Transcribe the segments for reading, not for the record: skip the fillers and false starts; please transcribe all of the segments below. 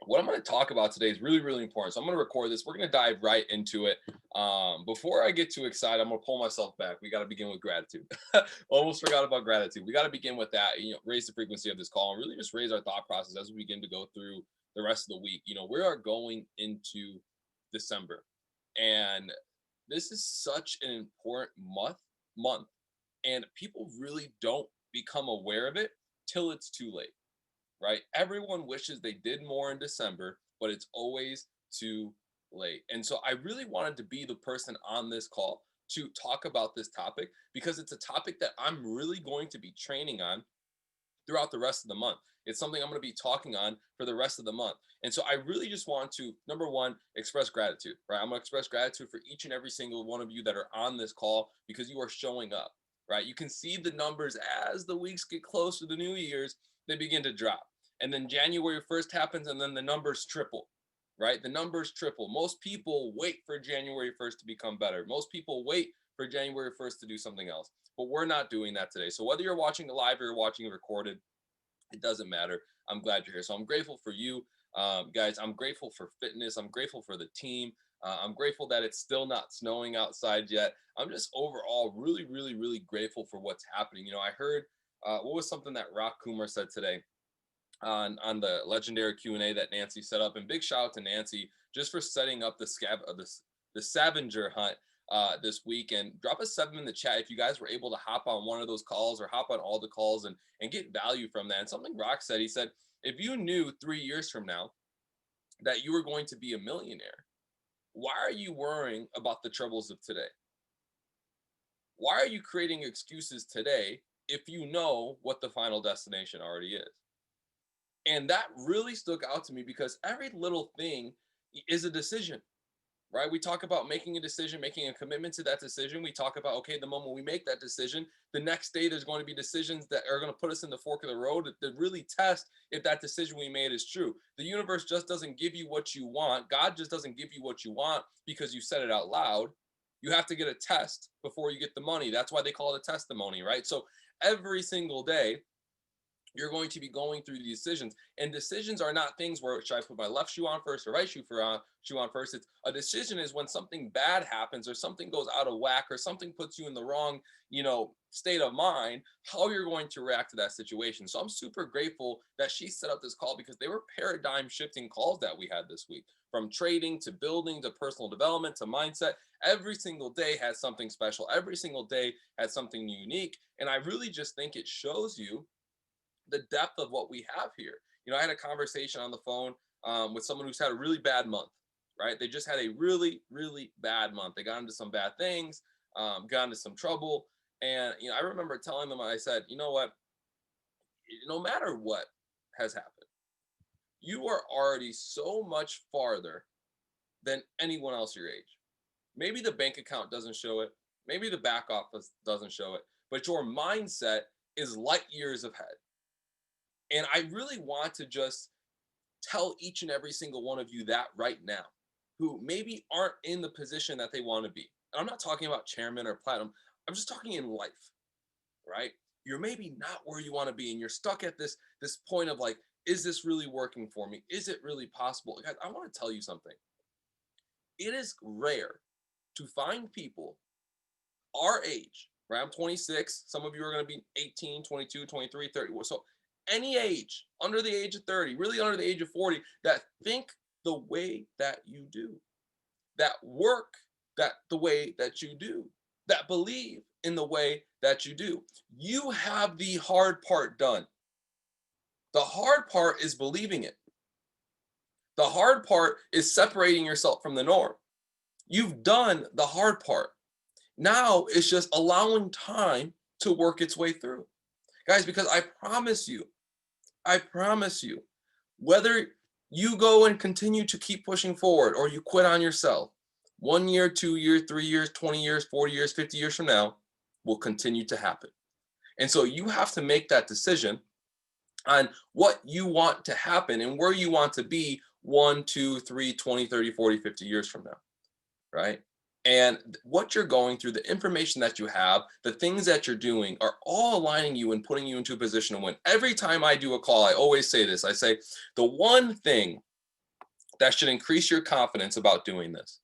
what I'm going to talk about today is really, really important. So I'm going to record this. We're going to dive right into it. Before I get too excited, I'm going to pull myself back. We got to begin with gratitude. Almost forgot about gratitude. We got to begin with that. Raise the frequency of this call and really just raise our thought process as we begin to go through the rest of the week. We are going into December, and this is such an important month, and people really don't become aware of it till it's too late, right? Everyone wishes they did more in December, but it's always too late. And so I really wanted to be the person on this call to talk about this topic because it's a topic that I'm really going to be training on throughout the rest of the month. It's something I'm going to be talking on for the rest of the month. And so I really just want to, number one, express gratitude, right? I'm going to express gratitude for each and every single one of you that are on this call because you are showing up, right? You can see the numbers as the weeks get closer to the New Year's, they begin to drop. And then January 1st happens, and then the numbers triple, right? The numbers triple. Most people wait for January 1st to become better. Most people wait for January 1st to do something else. But we're not doing that today. So whether you're watching it live or you're watching it recorded, it doesn't matter. I'm glad you're here. So I'm grateful for you, guys. I'm grateful for fitness. I'm grateful for the team. I'm grateful that it's still not snowing outside yet. I'm just overall really, really, really grateful for what's happening. I heard what was something that Rock Kumar said today on the legendary Q&A that Nancy set up, and big shout out to Nancy just for setting up the scavenger hunt this week. And drop a 7 in the chat if you guys were able to hop on one of those calls or hop on all the calls and get value from that. And something Rock said, he said, if you knew 3 years from now that you were going to be a millionaire, why are you worrying about the troubles of today? Why are you creating excuses today if you know what the final destination already is? And that really stuck out to me because every little thing is a decision, right? We talk about making a decision, making a commitment to that decision. We talk about, okay, the moment we make that decision, the next day there's going to be decisions that are going to put us in the fork of the road to really test if that decision we made is true. The universe just doesn't give you what you want. God just doesn't give you what you want because you said it out loud. You have to get a test before you get the money. That's why they call it a testimony, right? So every single day, you're going to be going through the decisions, and decisions are not things where should I put my left shoe on first or right shoe on first. It's a decision is when something bad happens or something goes out of whack or something puts you in the wrong state of mind, how you're going to react to that situation. So I'm super grateful that she set up this call because they were paradigm shifting calls that we had this week, from trading to building to personal development to mindset. Every single day has something special, every single day has something unique, and I really just think it shows you the depth of what we have here. I had a conversation on the phone with someone who's had a really bad month, right? They just had a really, really bad month. They got into some bad things, got into some trouble. And, I remember telling them, I said, you know what? No matter what has happened, you are already so much farther than anyone else your age. Maybe the bank account doesn't show it. Maybe the back office doesn't show it, but your mindset is light years ahead. And I really want to just tell each and every single one of you that right now, who maybe aren't in the position that they want to be. And I'm not talking about chairman or platinum. I'm just talking in life, right? You're maybe not where you want to be, and you're stuck at this point of like, is this really working for me? Is it really possible? Guys, I want to tell you something. It is rare to find people our age, right? I'm 26. Some of you are going to be 18, 22, 23, 30. So any age under the age of 30, really under the age of 40, that think the way that you do, that work that the way that you do, that believe in the way that you do. You have the hard part done. The hard part is believing it. The hard part is separating yourself from the norm. You've done the hard part. Now it's just allowing time to work its way through. Guys, because I promise you, whether you go and continue to keep pushing forward or you quit on yourself, 1 year, 2 years, 3 years, 20 years, 40 years, 50 years from now will continue to happen. And so you have to make that decision on what you want to happen and where you want to be 1, 2, 3, 20, 30, 40, 50 years from now, right? And what you're going through, the information that you have, the things that you're doing are all aligning you and putting you into a position to win. Every time I do a call, I always say this. I say, the one thing that should increase your confidence about doing this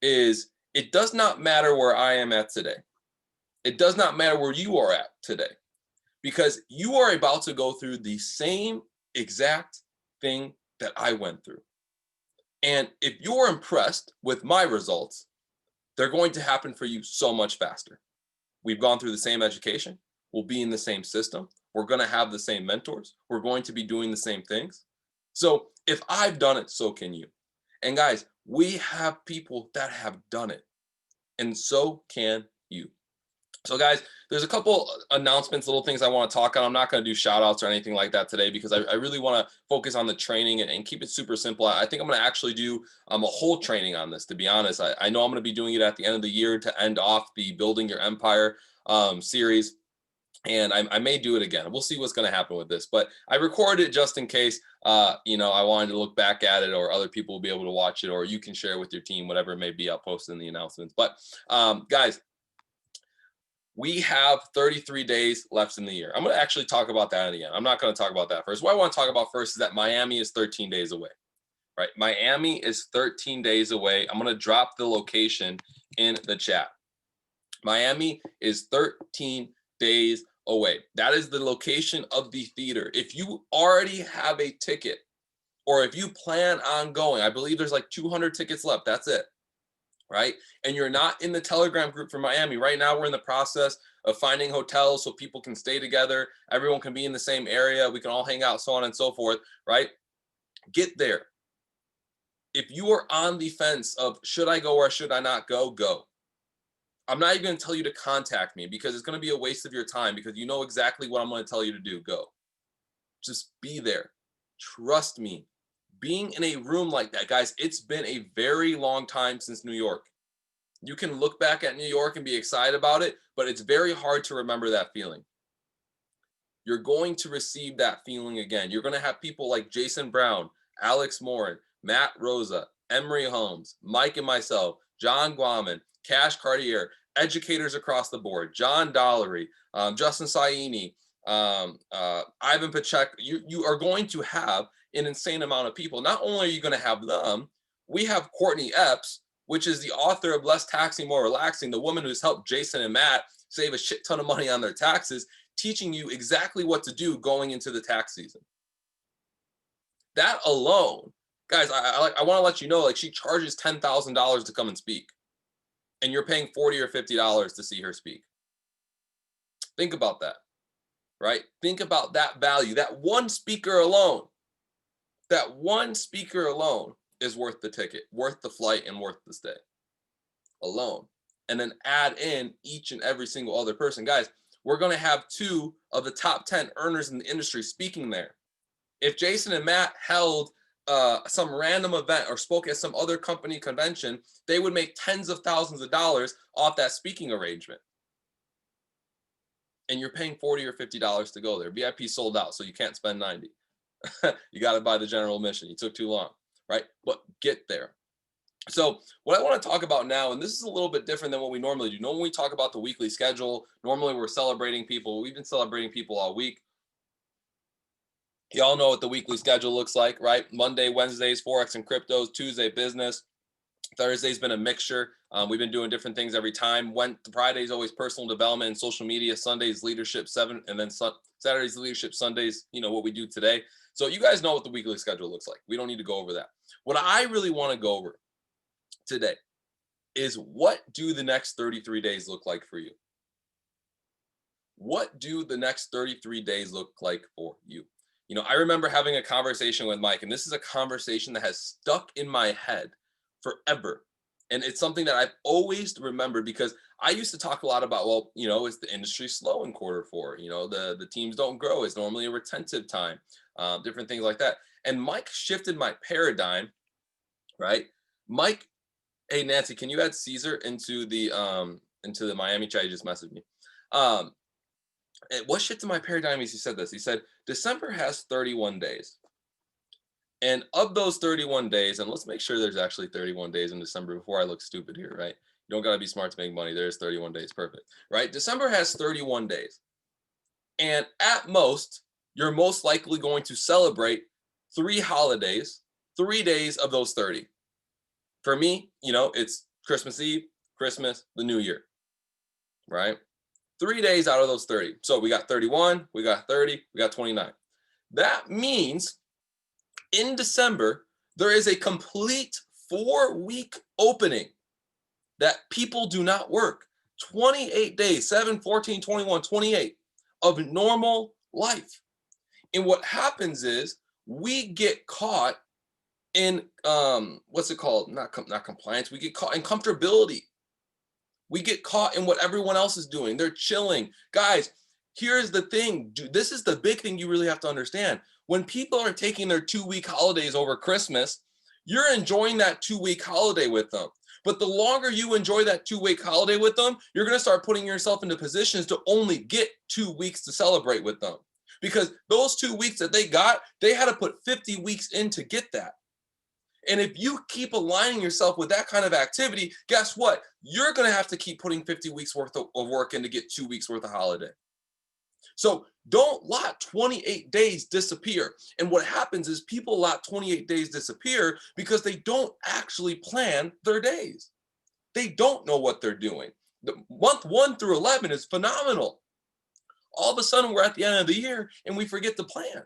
is it does not matter where I am at today. It does not matter where you are at today, because you are about to go through the same exact thing that I went through. And if you're impressed with my results, they're going to happen for you so much faster. We've gone through the same education. We'll be in the same system. We're going to have the same mentors. We're going to be doing the same things. So if I've done it, so can you. And guys, we have people that have done it, and so can you. So guys, there's a couple announcements, little things I want to talk on. I'm not going to do shout outs or anything like that today, because I really want to focus on the training and keep it super simple. I think I'm going to actually do a whole training on this, to be honest. I know I'm going to be doing it at the end of the year to end off the Building Your Empire series. And I may do it again. We'll see what's going to happen with this, but I recorded it just in case, I wanted to look back at it, or other people will be able to watch it, or you can share with your team, whatever it may be. I'll post in the announcements. But guys, we have 33 days left in the year. I'm going to actually talk about that again. I'm not going to talk about that first. What I want to talk about first is that Miami is 13 days away, right? Miami is 13 days away. I'm going to drop the location in the chat. Miami is 13 days away. That is the location of the theater. If you already have a ticket, or if you plan on going, I believe there's like 200 tickets left. That's it. Right? And you're not in the Telegram group for Miami. Right now, we're in the process of finding hotels so people can stay together. Everyone can be in the same area. We can all hang out, so on and so forth, right? Get there. If you are on the fence of should I go or should I not go, go. I'm not even going to tell you to contact me, because it's going to be a waste of your time, because you know exactly what I'm going to tell you to do. Go. Just be there. Trust me. Being in a room like that, guys, it's been a very long time since New York. You can look back at New York and be excited about it, but it's very hard to remember that feeling. You're going to receive that feeling again. You're going to have people like Jason Brown, Alex Morin, Matt Rosa, Emery Holmes, Mike and myself, John Guaman, Cash Cartier, educators across the board, John Dollery, Justin Saini, Ivan Pacheco. You are going to have an insane amount of people. Not only are you going to have them, we have Courtney Epps, which is the author of Less Taxing, More Relaxing, the woman who's helped Jason and Matt save a shit ton of money on their taxes, teaching you exactly what to do going into the tax season. That alone, guys, I want to let you know, like, she charges $10,000 to come and speak, and you're paying $40 or $50 to see her speak. Think about that, right? Think about that value. That one speaker alone is worth the ticket, worth the flight, and worth the stay alone. And then add in each and every single other person. Guys, we're going to have 2 of the top 10 earners in the industry speaking there. If Jason and Matt held some random event or spoke at some other company convention, they would make tens of thousands of dollars off that speaking arrangement. And you're paying $40 or $50 to go there. VIP sold out, so you can't spend $90. You got to buy the general admission. You took too long, right? But get there. So what I want to talk about now, and this is a little bit different than what we normally do. Normally we talk about the weekly schedule. Normally we're celebrating people. We've been celebrating people all week. You all know what the weekly schedule looks like, right? Monday, Wednesdays, Forex and cryptos. Tuesday, business. Thursday's been a mixture. We've been doing different things every time. Friday's always personal development and social media. Sunday's leadership 7, and then Saturday's leadership. Sundays, what we do today. So you guys know what the weekly schedule looks like. We don't need to go over that. What I really want to go over today is, what do the next 33 days look like for you? What do the next 33 days look like for you? I remember having a conversation with Mike, and this is a conversation that has stuck in my head forever. And it's something that I've always remembered, because I used to talk a lot about, well, is the industry slow in Q4? The teams don't grow. It's normally a retentive time, different things like that. And Mike shifted my paradigm, right? Mike, hey, Nancy, can you add Caesar into the Miami chat? You just messaged me. What shifted my paradigm is he said this. He said, December has 31 days. And of those 31 days, and let's make sure there's actually 31 days in December before I look stupid here, right? You don't got to be smart to make money. There's 31 days. Perfect, right? December has 31 days. And at most, you're most likely going to celebrate 3 holidays 3 days of those 30. For me, it's Christmas Eve, Christmas, the New Year, right? 3 days out of those 30. So we got 31, we got 30, we got 29. That means in December, there is a complete 4-week opening that people do not work. 28 days, 7, 14, 21, 28 of normal life. And what happens is we get caught in what's it called? Not compliance. We get caught in comfortability. We get caught in what everyone else is doing. They're chilling. Guys, here's the thing. This is the big thing you really have to understand. When people are taking their 2-week holidays over Christmas, you're enjoying that 2-week holiday with them. But the longer you enjoy that 2-week holiday with them, you're going to start putting yourself into positions to only get 2 weeks to celebrate with them. Because those 2 weeks that they got, they had to put 50 weeks in to get that. And if you keep aligning yourself with that kind of activity, guess what? You're going to have to keep putting 50 weeks worth of work in to get 2 weeks worth of holiday. So don't let 28 days disappear. And what happens is people let 28 days disappear because they don't actually plan their days. They don't know what they're doing. The month 1 through 11 is phenomenal. All of a sudden, we're at the end of the year and we forget to plan.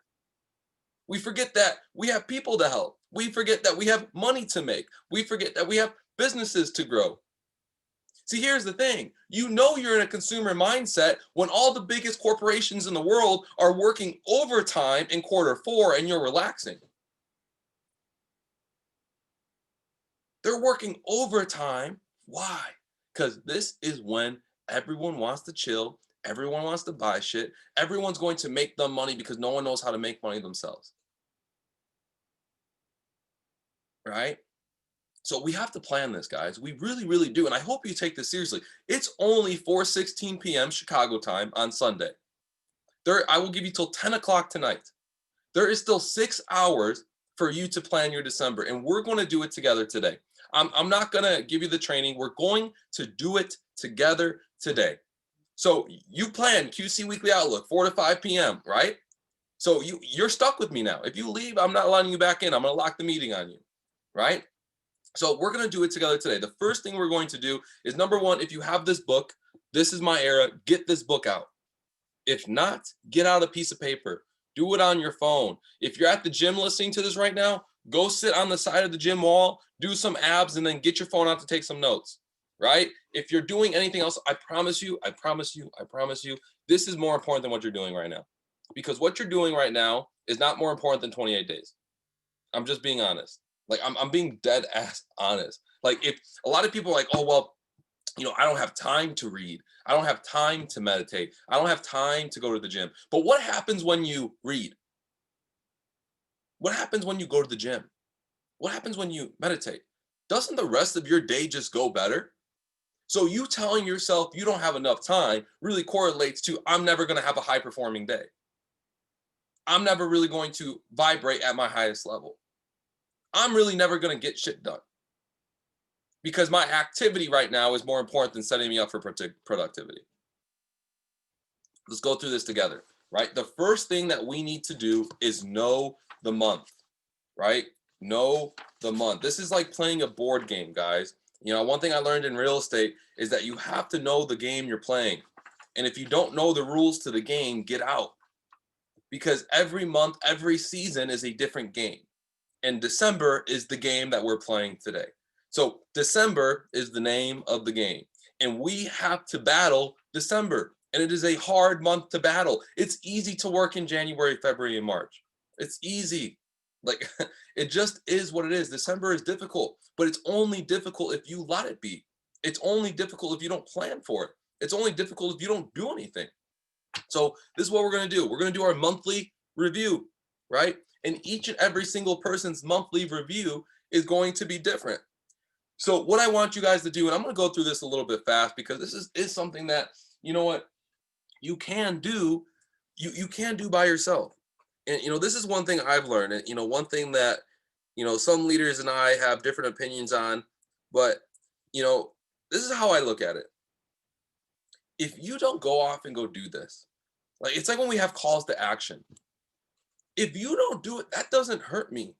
We forget that we have people to help. We forget that we have money to make. We forget that we have businesses to grow. See, here's the thing. You're in a consumer mindset when all the biggest corporations in the world are working overtime in Q4 and you're relaxing. They're working overtime. Why? Because this is when everyone wants to chill. Everyone wants to buy shit. Everyone's going to make them money because no one knows how to make money themselves. Right? So we have to plan this, guys. We really, really do. And I hope you take this seriously. It's only 4:16 p.m. Chicago time on Sunday. I will give you till 10 o'clock tonight. There is still 6 hours for you to plan your December. And we're going to do it together today. I'm not going to give you the training. We're going to do it together today. So you plan QC Weekly Outlook, 4 to 5 p.m., right? So you're stuck with me now. If you leave, I'm not letting you back in. I'm going to lock the meeting on you, right? So we're going to do it together today. The first thing we're going to do is, number one, if you have this book, This Is My Era, get this book out. If not, get out a piece of paper. Do it on your phone. If you're at the gym listening to this right now, go sit on the side of the gym wall, do some abs, and then get your phone out to take some notes, right? If you're doing anything else, I promise you, this is more important than what you're doing right now. Because what you're doing right now is not more important than 28 days. I'm just being honest. Like, I'm being dead ass honest. Like, if a lot of people are like, oh, well, I don't have time to read. I don't have time to meditate. I don't have time to go to the gym. But what happens when you read? What happens when you go to the gym? What happens when you meditate? Doesn't the rest of your day just go better? So you telling yourself you don't have enough time really correlates to, I'm never going to have a high performing day. I'm never really going to vibrate at my highest level. I'm really never going to get shit done. Because my activity right now is more important than setting me up for productivity. Let's go through this together, right? The first thing that we need to do is know the month, right? Know the month. This is like playing a board game, guys. One thing I learned in real estate is that you have to know the game you're playing. And if you don't know the rules to the game, get out. Because every month, every season is a different game. And December is the game that we're playing today. So December is the name of the game. And we have to battle December. And it is a hard month to battle. It's easy to work in January, February, and March. It's easy. Like, it just is what it is. December is difficult, but it's only difficult if you let it be. It's only difficult if you don't plan for it. It's only difficult if you don't do anything. So this is what we're going to do. We're going to do our monthly review, right? And each and every single person's monthly review is going to be different. So what I want you guys to do, and I'm going to go through this a little bit fast because this is something that, you can do, you can do by yourself. And, this is one thing I've learned. And, one thing that, some leaders and I have different opinions on, but, this is how I look at it. If you don't go off and go do this, like, it's like when we have calls to action. If you don't do it, that doesn't hurt me.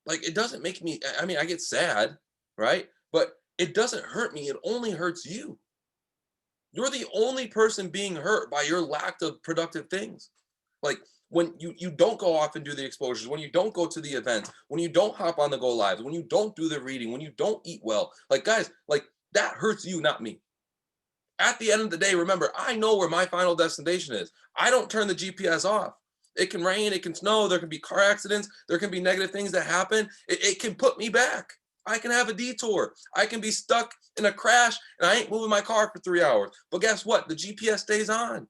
Like, it doesn't make me, I mean, I get sad, right? But it doesn't hurt me. It only hurts you. You're the only person being hurt by your lack of productive things. Like, when you don't go off and do the exposures, when you don't go to the events, when you don't hop on the go lives, when you don't do the reading, when you don't eat well, like, guys, like, that hurts you, not me. At the end of the day, remember, I know where my final destination is. I don't turn the GPS off. It can rain, it can snow, there can be car accidents, there can be negative things that happen. It can put me back. I can have a detour. I can be stuck in a crash and I ain't moving my car for 3 hours. But guess what? The GPS stays on.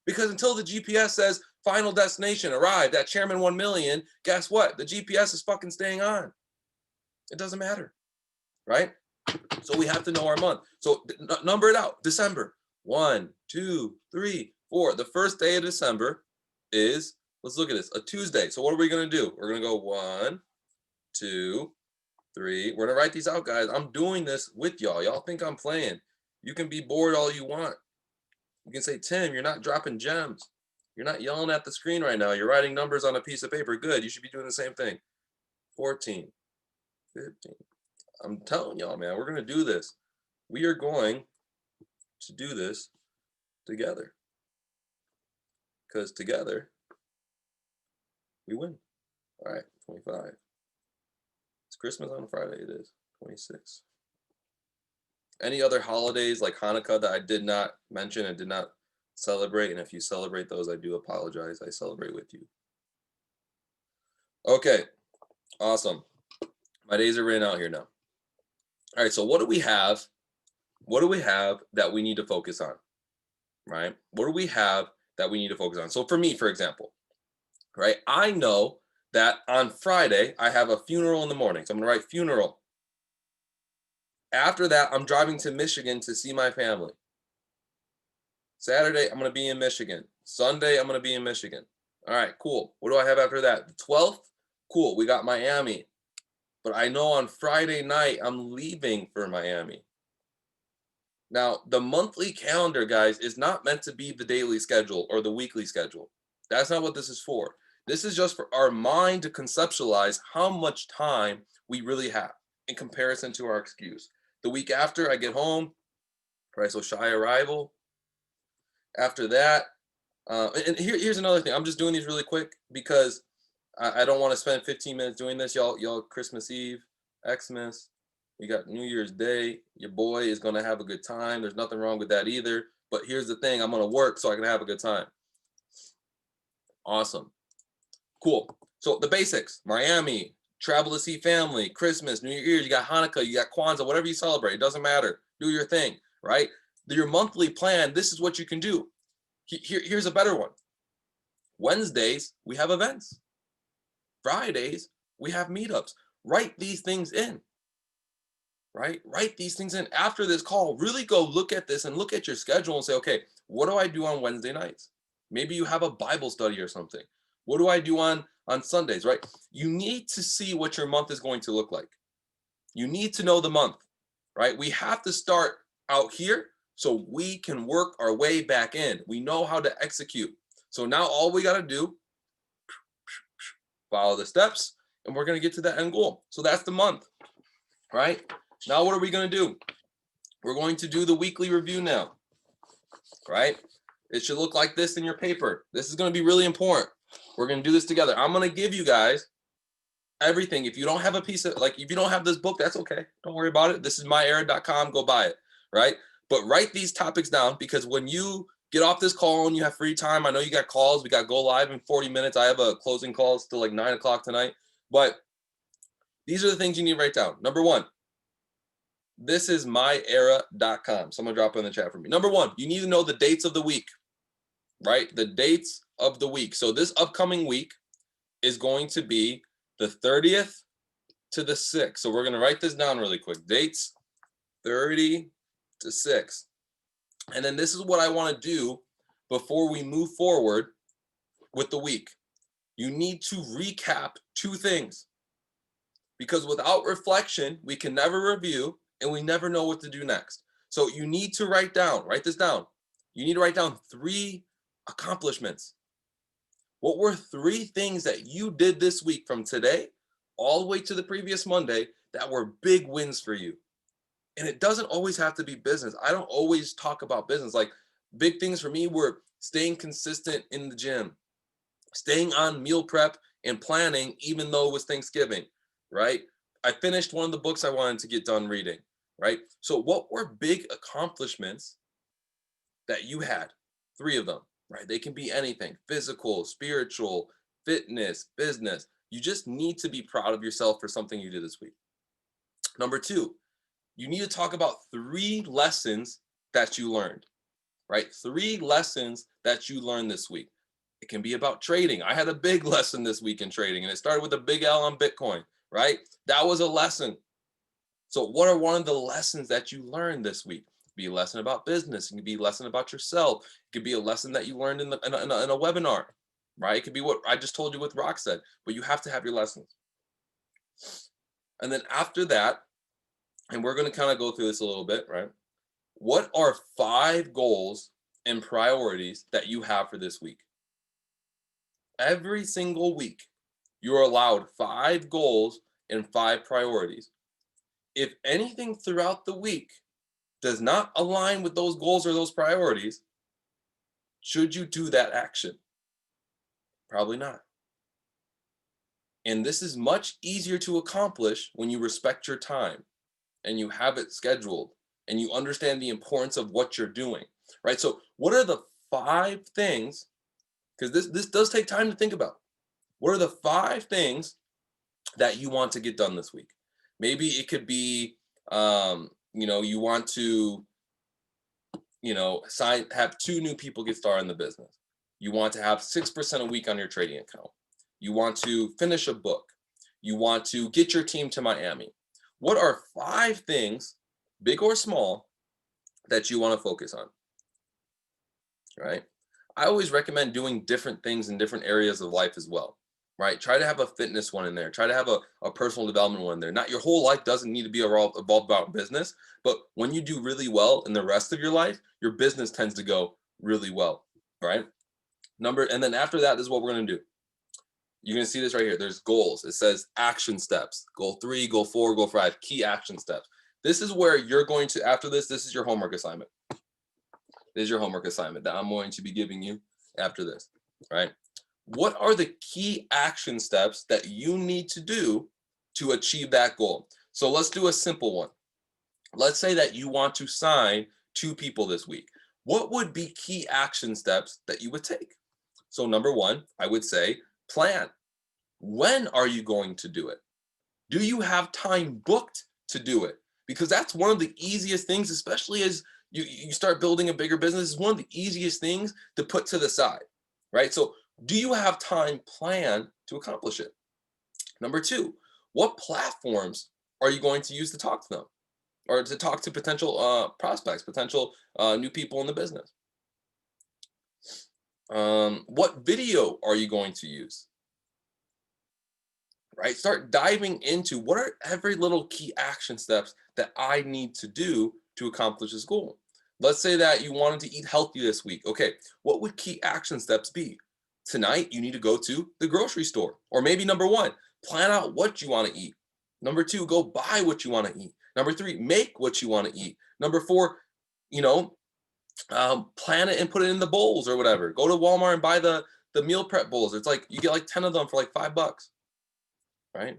Because until the GPS says final destination arrived at Chairman 1 million, guess what? The GPS is fucking staying on. It doesn't matter, right? So we have to know our month. So number it out. December. 1, 2, 3, 4. The first day of December is, let's look at this, a Tuesday. So what are we going to do? We're going to go 1, 2, 3. We're going to write these out, guys. I'm doing this with y'all. Y'all think I'm playing. You can be bored all you want. You can say, Tim, you're not dropping gems. You're not yelling at the screen right now. You're writing numbers on a piece of paper. Good. You should be doing the same thing. 14, 15. I'm telling y'all, man, we're going to do this. We are going to do this together. Because together, we win. All right, 25. It's Christmas on Friday. It is 26. Any other holidays like Hanukkah that I did not mention and did not celebrate? And if you celebrate those, I do apologize. I celebrate with you. Okay, awesome. My days are written out here now. All right, so what do we have? What do we have that we need to focus on? Right? What do we have that we need to focus on? So for me, for example, right, I know that on Friday I have a funeral in the morning. So I'm going to write funeral. After that, I'm driving to Michigan to see my family. Saturday, I'm going to be in Michigan. Sunday, I'm going to be in Michigan. All right, cool. What do I have after that? The 12th? Cool. We got Miami. But I know on Friday night, I'm leaving for Miami. Now, the monthly calendar, guys, is not meant to be the daily schedule or the weekly schedule. That's not what this is for. This is just for our mind to conceptualize how much time we really have in comparison to our excuse. The week after I get home, right? So shy arrival. After that, and here's another thing. I'm just doing these really quick because I don't want to spend 15 minutes doing this. Y'all, Christmas Eve, Xmas, we got New Year's Day. Your boy is going to have a good time. There's nothing wrong with that either. But here's the thing. I'm going to work so I can have a good time. Awesome. Cool. So the basics, Miami, travel to see family, Christmas, New Year's, you got Hanukkah, you got Kwanzaa, whatever you celebrate. It doesn't matter. Do your thing, right? Your monthly plan, this is what you can do. Here's a better one. Wednesdays, we have events. Fridays, we have meetups. Write these things in, right? Write these things in. After this call, really go look at this and look at your schedule and say, okay, what do I do on Wednesday nights? Maybe you have a Bible study or something. What do I do on Sundays, right? You need to see what your month is going to look like. You need to know the month, right? We have to start out here so we can work our way back in. We know how to execute. So now all we got to do, follow the steps, and we're going to get to that end goal. So that's the month, right? Now what are we going to do? We're going to do the weekly review now, right? It should look like this in your paper. This is going to be really important. We're going to do this together. I'm going to give you guys everything. If you don't have a piece of, like, if you don't have this book, that's okay. Don't worry about it. This is myera.com. Go buy it, right? But write these topics down, because when you get off this call and you have free time, I know you got calls. We got go live in 40 minutes. I have a closing call till like 9 o'clock tonight. But these are the things you need to write down. Number one, this is myera.com. Someone drop it in the chat for me. Number one, you need to know the dates of the week, right? The dates of the week. So this upcoming week is going to be the 30th to the 6th. So we're going to write this down really quick. Dates 30 to 6. And then this is what I want to do before we move forward with the week. You need to recap two things, because without reflection, we can never review and we never know what to do next. So you need to write this down. You need to write down 3 accomplishments. What were 3 things that you did this week from today all the way to the previous Monday that were big wins for you. And it doesn't always have to be business. I don't always talk about business. Like big things for me were staying consistent in the gym, staying on meal prep and planning, even though it was Thanksgiving, right? I finished one of the books I wanted to get done reading, right? So what were big accomplishments that you had? 3 of them, right? They can be anything: physical, spiritual, fitness, business. You just need to be proud of yourself for something you did this week. Number 2, you need to talk about 3 lessons that you learned, right? 3 lessons that you learned this week. It can be about trading. I had a big lesson this week in trading, and it started with a big L on Bitcoin, right? That was a lesson. So what are one of the lessons that you learned this week? It could be a lesson about business. It could be a lesson about yourself. It could be a lesson that you learned in a webinar, right? It could be what I just told you with Roxette, but you have to have your lessons. And then after that, and we're going to kind of go through this a little bit, right? What are 5 goals and priorities that you have for this week? Every single week, you're allowed 5 goals and 5 priorities. If anything throughout the week does not align with those goals or those priorities, should you do that action? Probably not. And this is much easier to accomplish when you respect your time and you have it scheduled and you understand the importance of what you're doing, right? So what are the 5 things, because this does take time to think about. What are the 5 things that you want to get done this week? Maybe it could be, you want to, have 2 new people get started in the business. You want to have 6% a week on your trading account. You want to finish a book. You want to get your team to Miami. What are 5 things, big or small, that you want to focus on, right? I always recommend doing different things in different areas of life as well, right? Try to have a fitness one in there. Try to have a personal development one in there. Not your whole life doesn't need to be evolved about business, but when you do really well in the rest of your life, your business tends to go really well, right? And then after that, this is what we're going to do. You're going to see this right here. There's goals. It says action steps. Goal 3, goal 4, goal 5, key action steps. This is where you're going to, after this is your homework assignment. This is your homework assignment that I'm going to be giving you after this, right? What are the key action steps that you need to do to achieve that goal? So let's do a simple one. Let's say that you want to sign 2 people this week. What would be key action steps that you would take? So number 1, I would say plan. When are you going to do it? Do you have time booked to do it? Because that's one of the easiest things, especially as you start building a bigger business, is one of the easiest things to put to the side, right? So do you have time planned to accomplish it? Number 2, what platforms are you going to use to talk to them or to talk to potential prospects, potential new people in the business? What video are you going to use? Right? Start diving into what are every little key action steps that I need to do to accomplish this goal. Let's say that you wanted to eat healthy this week. Okay, what would key action steps be? Tonight, you need to go to the grocery store. Or maybe number 1, plan out what you want to eat. Number 2, go buy what you want to eat. Number 3, make what you want to eat. Number 4, plan it and put it in the bowls or whatever. Go to Walmart and buy the meal prep bowls. It's like you get like 10 of them for like $5, right?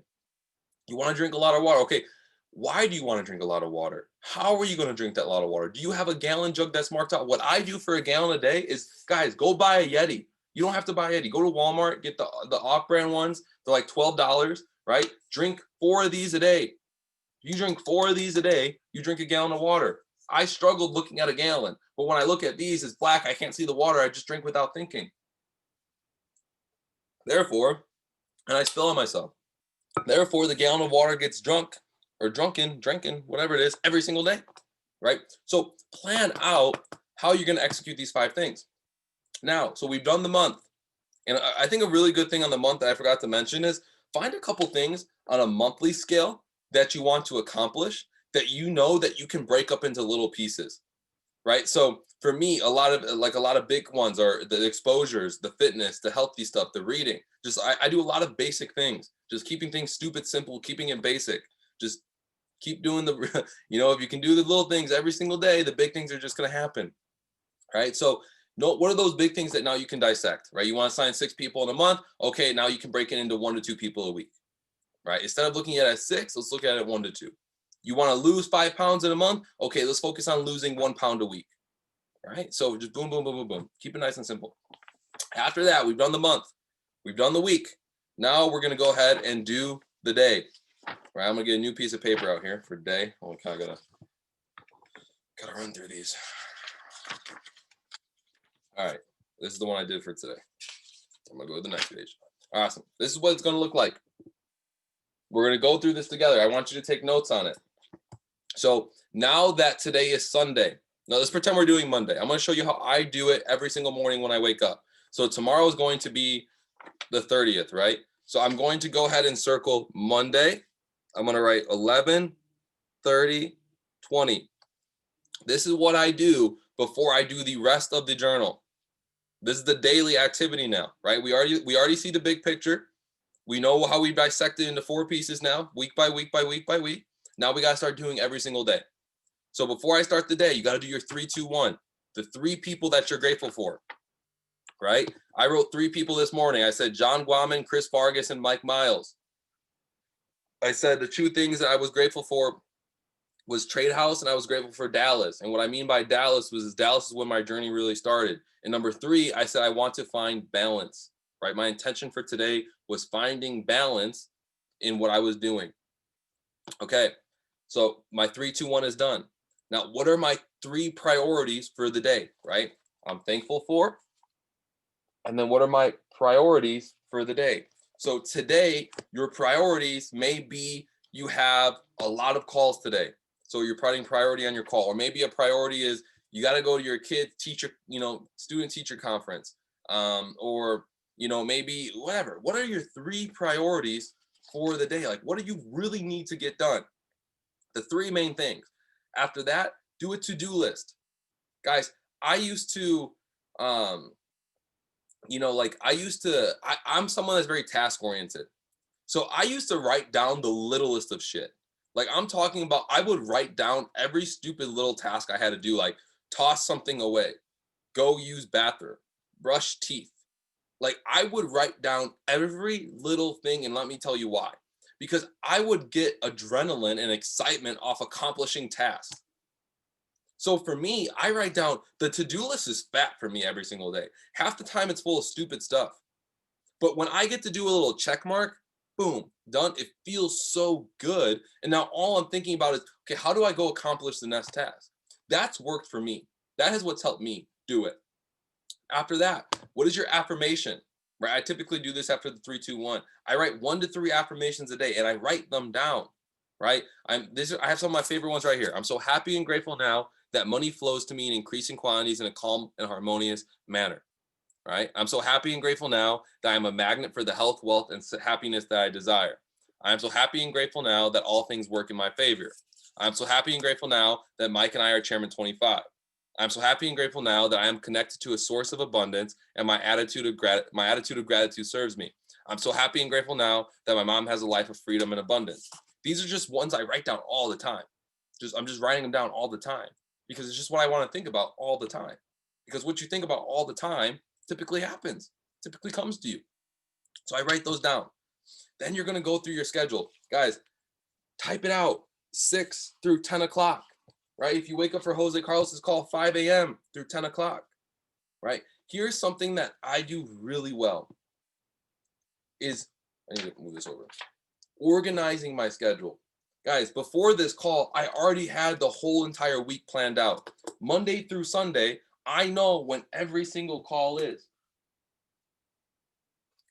You want to drink a lot of water. Okay, why do you want to drink a lot of water? How are you going to drink that lot of water? Do you have a gallon jug that's marked out? What I do for a gallon a day is, guys, go buy a Yeti. You don't have to buy a Yeti. Go to Walmart, get the off-brand ones. They're like $12, right? Drink 4 of these a day. You drink 4 of these a day, you drink a gallon of water. I struggled looking at a gallon, but when I look at these, it's black. I can't see the water. I just drink without thinking. Therefore, and I spill on myself. Therefore, the gallon of water gets drunk or drinking, whatever it is, every single day, right? So plan out how you're going to execute these 5 things. Now, so we've done the month. And I think a really good thing on the month that I forgot to mention is find a couple things on a monthly scale that you want to accomplish that you know that you can break up into little pieces. right? So for me, a lot of big ones are the exposures, the fitness, the healthy stuff, the reading. Just I do a lot of basic things, just keeping things stupid simple, keeping it basic. Just keep doing the, if you can do the little things every single day, the big things are just going to happen, right? So no, what are those big things that now you can dissect, right? You want to sign 6 people in a month. Okay, now you can break it into 1 to 2 people a week, right? Instead of looking at it at 6, let's look at it 1 to 2. You want to lose 5 pounds in a month? Okay, let's focus on losing 1 pound a week, right? So just boom, boom, boom, boom, boom. Keep it nice and simple. After that, we've done the month, we've done the week. Now we're gonna go ahead and do the day. Right, I'm gonna get a new piece of paper out here for day. Oh, kind of gotta run through these. All right, this is the one I did for today. I'm gonna go to the next page. Awesome. This is what it's gonna look like. We're gonna go through this together. I want you to take notes on it. So now that today is Sunday, now let's pretend we're doing Monday. I'm gonna show you how I do it every single morning when I wake up. So tomorrow is going to be the 30th, right? So I'm going to go ahead and circle Monday. I'm gonna write 11, 30, 20. This is what I do before I do the rest of the journal. This is the daily activity now, right? We already see the big picture. We know how we dissect it into 4 pieces now, week by week by week by week. Now we got to start doing every single day. So before I start the day, you got to do your 3, 2, 1. The 3 people that you're grateful for, right? I wrote 3 people this morning. I said John Guaman, Chris Vargas, and Mike Miles. I said the 2 things that I was grateful for was Trade House, and I was grateful for Dallas. And what I mean by Dallas was Dallas is when my journey really started. And number 3, I said I want to find balance, right? My intention for today was finding balance in what I was doing. Okay, so my 3, 2, 1 is done. Now, what are my 3 priorities for the day, right? I'm thankful for. And then what are my priorities for the day? So today, your priorities may be you have a lot of calls today. So you're putting priority on your call, or maybe a priority is you got to go to your kid teacher, student teacher conference, or maybe whatever. What are your 3 priorities for the day? Like, what do you really need to get done? The 3 main things. After that, do a to-do list, guys. I used to, I'm someone that's very task oriented. So I used to write down the littlest of shit. Like I'm talking about, I would write down every stupid little task I had to do, like toss something away, go use bathroom, brush teeth. Like I would write down every little thing, and let me tell you why. Because I would get adrenaline and excitement off accomplishing tasks. So for me, I write down the to-do list is fat for me every single day. Half the time it's full of stupid stuff. But when I get to do a little check mark, boom, done. It feels so good. And now all I'm thinking about is, okay, how do I go accomplish the next task? That's worked for me. That is what's helped me do it. After that, what is your affirmation? Right? I typically do this after the 3, 2, 1. I write 1 to 3 affirmations a day and I write them down. Right? I have some of my favorite ones right here. I'm so happy and grateful now that money flows to me in increasing quantities in a calm and harmonious manner. Right? I'm so happy and grateful now that I'm a magnet for the health, wealth, and happiness that I desire. I am so happy and grateful now that all things work in my favor. I'm so happy and grateful now that Mike and I are Chairman 25. I'm so happy and grateful now that I am connected to a source of abundance, and my attitude of gratitude serves me. I'm so happy and grateful now that my mom has a life of freedom and abundance. These are just ones I write down all the time. I'm just writing them down all the time because it's just what I want to think about all the time. Because what you think about all the time typically happens, typically comes to you. So I write those down. Then you're going to go through your schedule. Guys, type it out 6 through 10 o'clock, right? If you wake up for Jose Carlos's call 5 a.m. through 10 o'clock, right? Here's something that I do really well is, I need to move this over, organizing my schedule. Guys, before this call, I already had the whole entire week planned out. Monday through Sunday, I know when every single call is.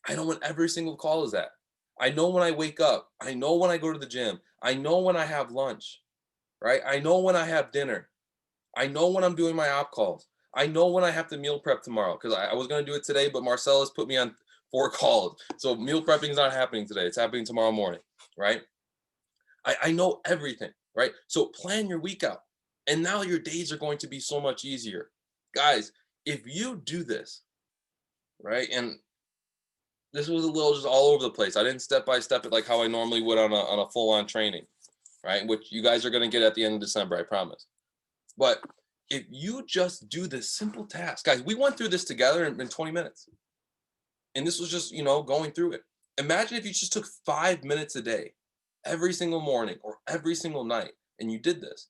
I know when every single call is at. I know when I wake up. I know when I go to the gym. I know when I have lunch, right? I know when I have dinner. I know when I'm doing my op calls. I know when I have to meal prep tomorrow because I was going to do it today, but Marcellus put me on 4 calls. So meal prepping is not happening today. It's happening tomorrow morning, right? I know everything, right? So plan your week out. And now your days are going to be so much easier. Guys, if you do this, right? And this was a little just all over the place. I didn't step by step it like how I normally would on a full on training, right? Which you guys are going to get at the end of December, I promise. But if you just do this simple task, guys, we went through this together in 20 minutes. And this was just, going through it. Imagine if you just took 5 minutes a day, every single morning or every single night, and you did this.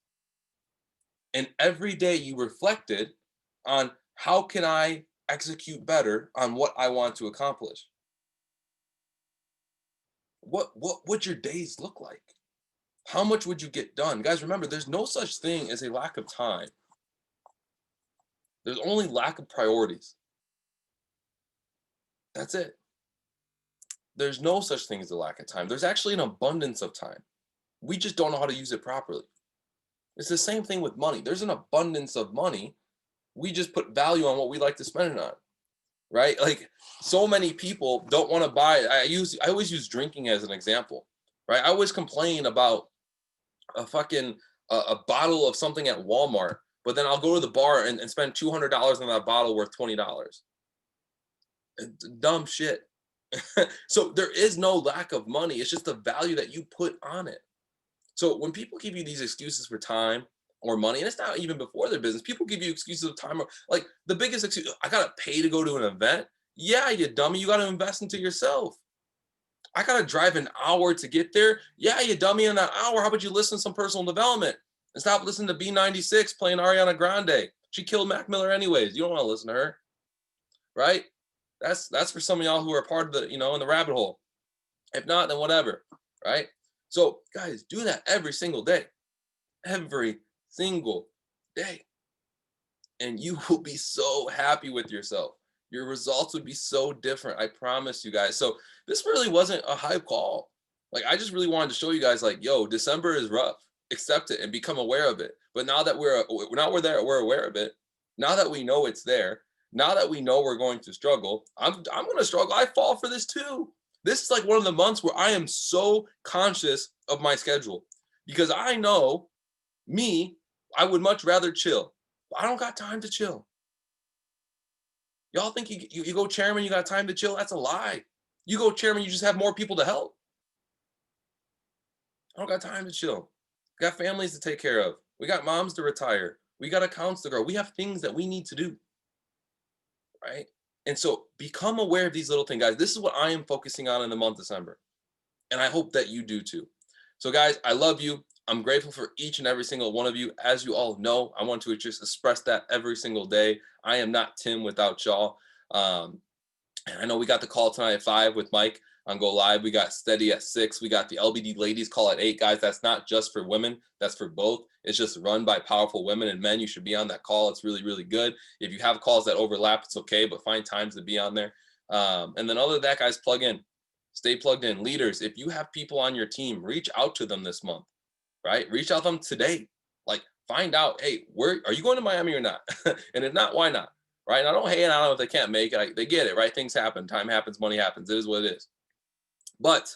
And every day you reflected on how can I execute better on what I want to accomplish. What would your days look like? How much would you get done? Guys, remember, there's no such thing as a lack of time. There's only lack of priorities. That's it. There's no such thing as a lack of time. There's actually an abundance of time. We just don't know how to use it properly. It's the same thing with money. There's an abundance of money. We just put value on what we like to spend it on, right? Like so many people don't want to buy. I always use drinking as an example, right? I always complain about a bottle of something at Walmart, but then I'll go to the bar and spend $200 on that bottle worth $20. Dumb shit. So there is no lack of money. It's just the value that you put on it. So when people give you these excuses for time or money, and it's not even before their business, people give you excuses of time. Or like the biggest excuse, I got to pay to go to an event. Yeah, you dummy. You got to invest into yourself. I got to drive an hour to get there. Yeah, you dummy, in that hour. How about you listen to some personal development and stop listening to B96 playing Ariana Grande? She killed Mac Miller anyways. You don't want to listen to her, right? That's for some of y'all who are part of the, in the rabbit hole. If not, then whatever, right? So guys, do that every single day. Every single day. And you will be so happy with yourself. Your results would be so different. I promise you guys. So this really wasn't a hype call. Like I just really wanted to show you guys like, yo, December is rough. Accept it and become aware of it. But now that we're aware of it. Now that we know it's there. Now that we know we're going to struggle, I'm going to struggle. I fall for this too. This is like one of the months where I am so conscious of my schedule because I know I would much rather chill. But I don't got time to chill. Y'all think you go chairman, you got time to chill? That's a lie. You go chairman, you just have more people to help. I don't got time to chill. We got families to take care of. We got moms to retire. We got accounts to grow. We have things that we need to do. Right? And so become aware of these little things, guys. This is what I am focusing on in the month of December. And I hope that you do too. So guys, I love you. I'm grateful for each and every single one of you. As you all know, I want to just express that every single day. I am not Tim without y'all. And I know we got the call tonight at 5 with Mike on Go Live. We got Steady at 6. We got the LBD ladies call at 8. Guys, that's not just for women. That's for both. It's just run by powerful women and men. You should be on that call. It's really, really good. If you have calls that overlap, it's okay, but find times to be on there. And then other than that, guys, plug in. Stay plugged in. Leaders, if you have people on your team, reach out to them this month, right? Reach out to them today. Like, find out, hey, are you going to Miami or not? And if not, why not? Right? And I don't hate on them if they can't make it. They get it, right? Things happen. Time happens. Money happens. It is what it is. But,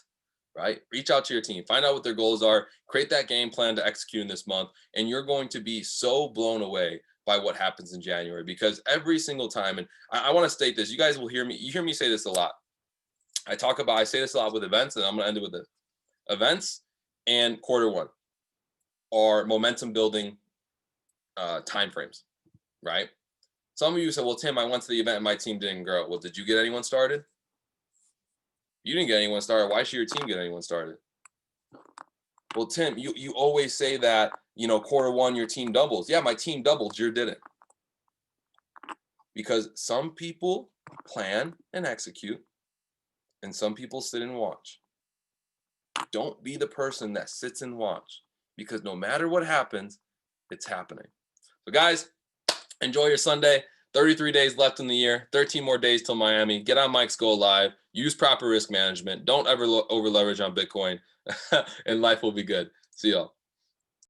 right, reach out to your team. Find out what their goals are. Create that game plan to execute in this month. And you're going to be so blown away by what happens in January. Because every single time, and I want to state this. You guys will hear me. You hear me say this a lot. I say this a lot with events, and I'm going to end it with this. Events and quarter one are momentum building timeframes, right? Some of you said, well, Tim, I went to the event and my team didn't grow. Well, did you get anyone started? You didn't get anyone started. Why should your team get anyone started? Well, Tim, you always say that, quarter one, your team doubles. Yeah, my team doubled. Yours didn't. Because some people plan and execute, and some people sit and watch. Don't be the person that sits and watch, because no matter what happens, it's happening. So guys, enjoy your Sunday. 33 days left in the year, 13 more days till Miami. Get on Mike's Go Live. Use proper risk management. Don't ever over leverage on Bitcoin, and life will be good. See y'all.